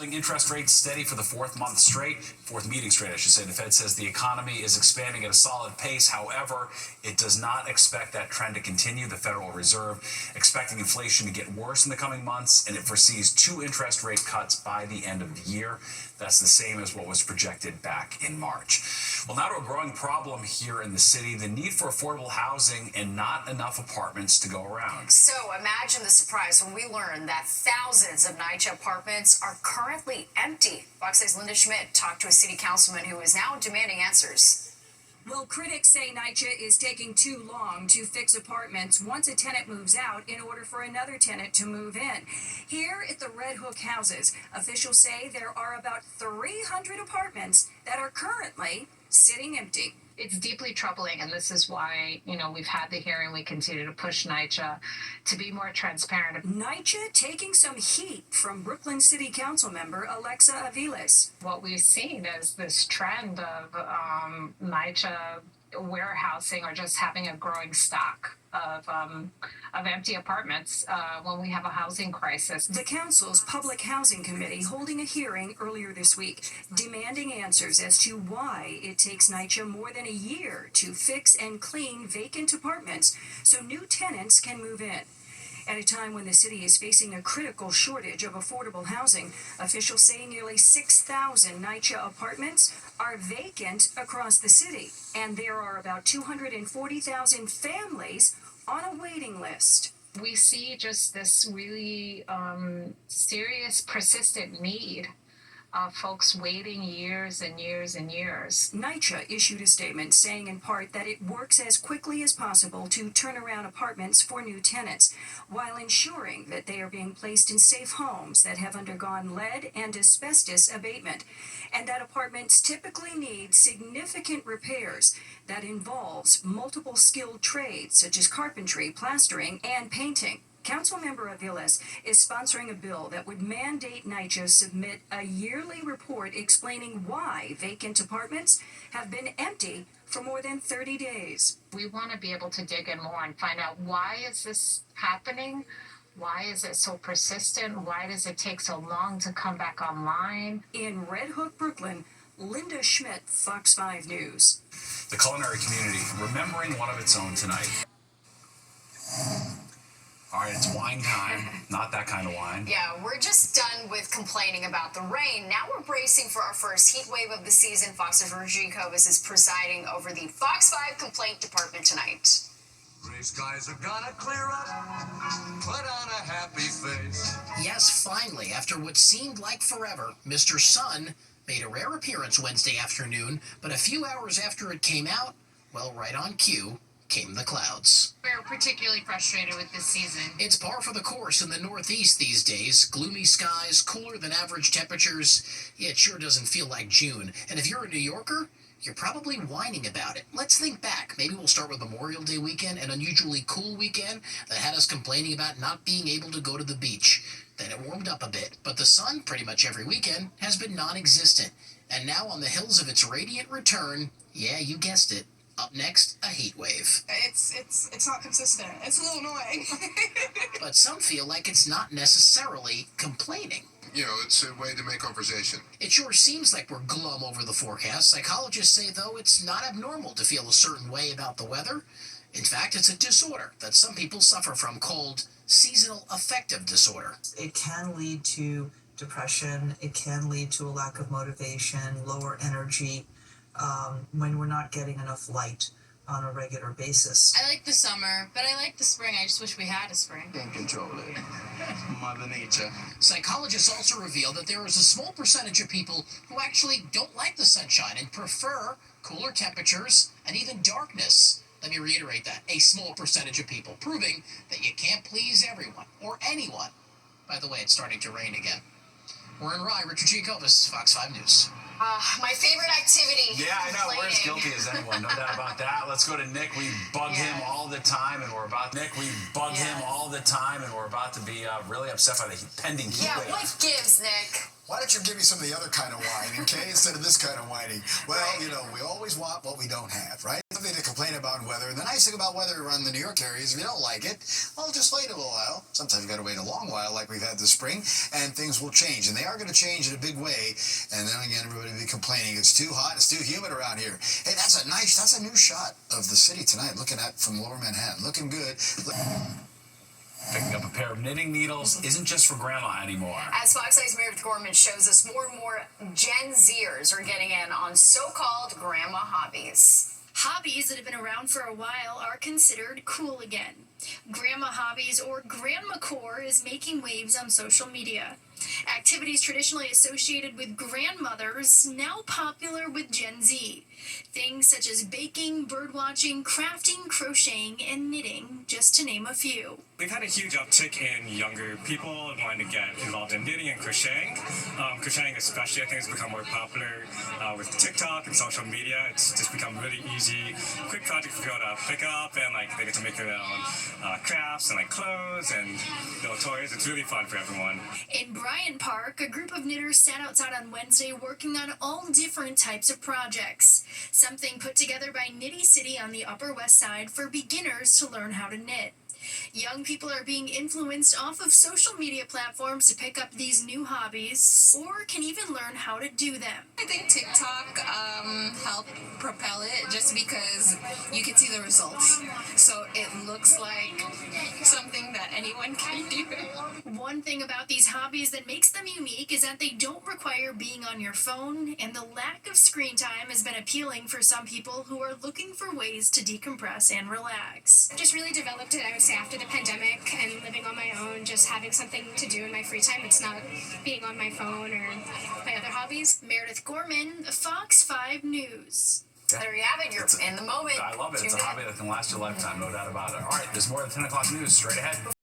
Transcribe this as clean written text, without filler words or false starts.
Holding interest rates steady for the fourth meeting straight, I should say. The Fed says the economy is expanding at a solid pace. However, it does not expect that trend to continue. The Federal Reserve expecting inflation to get worse in the coming months, and it foresees 2 interest rate cuts by the end of the year. That's the same as what was projected back in March. Well, now to a growing problem here in the city, the need for affordable housing and not enough apartments to go around. So imagine the surprise when we learn that thousands of NYCHA apartments are currently empty. Fox 8's Linda Schmidt talked to a city councilman who is now demanding answers. Well, critics say NYCHA is taking too long to fix apartments once a tenant moves out in order for another tenant to move in. Here at the Red Hook houses, officials say there are about 300 apartments that are currently sitting empty. It's deeply troubling, and this is why, we've had the hearing. We continue to push NYCHA to be more transparent. NYCHA taking some heat from Brooklyn City Council member Alexa Aviles. What we've seen is this trend of NYCHA warehousing or just having a growing stock of empty apartments when we have a housing crisis. The council's Public Housing Committee holding a hearing earlier this week, demanding answers as to why it takes NYCHA more than a year to fix and clean vacant apartments so new tenants can move in. At a time when the city is facing a critical shortage of affordable housing, officials say nearly 6,000 NYCHA apartments are vacant across the city, and there are about 240,000 families on a waiting list. We see just this really serious, persistent need of folks waiting years and years and years. NYCHA issued a statement saying in part that it works as quickly as possible to turn around apartments for new tenants, while ensuring that they are being placed in safe homes that have undergone lead and asbestos abatement, and that apartments typically need significant repairs that involves multiple skilled trades such as carpentry, plastering, and painting. Councilmember Aviles is sponsoring a bill that would mandate NYCHA submit a yearly report explaining why vacant apartments have been empty for more than 30 days. We want to be able to dig in more and find out, why is this happening? Why is it so persistent? Why does it take so long to come back online? In Red Hook, Brooklyn, Linda Schmidt, Fox 5 News. The culinary community remembering one of its own tonight. All right, it's wine time. Not that kind of wine. Yeah, we're just done with complaining about the rain. Now we're bracing for our first heat wave of the season. Fox's Regine Kovas is presiding over the Fox 5 complaint department tonight. Gray skies are gonna clear up. Put on a happy face. Yes, finally, after what seemed like forever, Mr. Sun made a rare appearance Wednesday afternoon, but a few hours after it came out, well, right on cue, came the clouds. We're particularly frustrated with this season. It's par for the course in the Northeast these days. Gloomy skies, cooler than average temperatures. Yeah, it sure doesn't feel like June. And if you're a New Yorker, you're probably whining about it. Let's think back. Maybe we'll start with Memorial Day weekend, an unusually cool weekend that had us complaining about not being able to go to the beach. Then it warmed up a bit, but the sun, pretty much every weekend, has been non-existent. And now on the hills of its radiant return, yeah, you guessed it, up next, a heat wave. It's not consistent. It's a little annoying. But some feel like it's not necessarily complaining. It's a way to make conversation. It sure seems like we're glum over the forecast. Psychologists say, though, it's not abnormal to feel a certain way about the weather. In fact, it's a disorder that some people suffer from called seasonal affective disorder. It can lead to depression. It can lead to a lack of motivation, lower energy, when we're not getting enough light on a regular basis. I like the summer, but I like the spring. I just wish we had a spring. Can't control it. Mother Nature. Psychologists also reveal that there is a small percentage of people who actually don't like the sunshine and prefer cooler temperatures and even darkness. Let me reiterate that. A small percentage of people, proving that you can't please everyone or anyone. By the way, it's starting to rain again. We're in Rye. Richard G. Kovas, Fox 5 News. My favorite activity. Yeah, I know. We're as guilty as anyone. No doubt about that. Let's go to Nick. We bug him all the time, and we're about to be really upset by the pending heat wave. Yeah, what gives, Nick? why don't you give me some of the other kind of whining, okay, instead of this kind of whining? Well, you know, we always want what we don't have, right? Something to complain about in weather. And the nice thing about weather around the New York area is if you don't like it, well, just wait a little while. Sometimes you got to wait a long while like we've had this spring, and things will change. And they are going to change in a big way. And then again, everybody will be complaining it's too hot, it's too humid around here. Hey, that's a new shot of the city tonight, looking at from Lower Manhattan. Looking good. Picking up a pair of knitting needles isn't just for grandma anymore. As Fox Eyes Meredith Gorman shows us, more and more Gen Zers are getting in on so-called grandma hobbies. Hobbies that have been around for a while are considered cool again. Grandma hobbies, or grandmacore, is making waves on social media. Activities traditionally associated with grandmothers now popular with Gen Z. Things such as baking, birdwatching, crafting, crocheting, and knitting, just to name a few. We've had a huge uptick in younger people wanting to get involved in knitting and crocheting. Crocheting especially, I think, has become more popular with TikTok and social media. It's just become really easy, quick project for people to pick up, and like they get to make their own crafts and like clothes and little toys. It's really fun for everyone. In Bryant Park, a group of knitters sat outside on Wednesday working on all different types of projects. Something put together by Knitty City on the Upper West Side for beginners to learn how to knit. Young people are being influenced off of social media platforms to pick up these new hobbies, or can even learn how to do them. I think TikTok helped propel it just because you can see the results. So it looks like something that anyone can do. One thing about these hobbies that makes them unique is that they don't require being on your phone, and the lack of screen time has been appealing for some people who are looking for ways to decompress and relax. I just really developed it, I would say, after the pandemic and living on my own, just having something to do in my free time. It's not being on my phone or my other hobbies. Meredith Gorman, Fox 5 News. Yeah. There you have it. You're in the moment. I love it. It's a hobby that can last your lifetime, no doubt about it. All right, there's more of the 10 o'clock news straight ahead.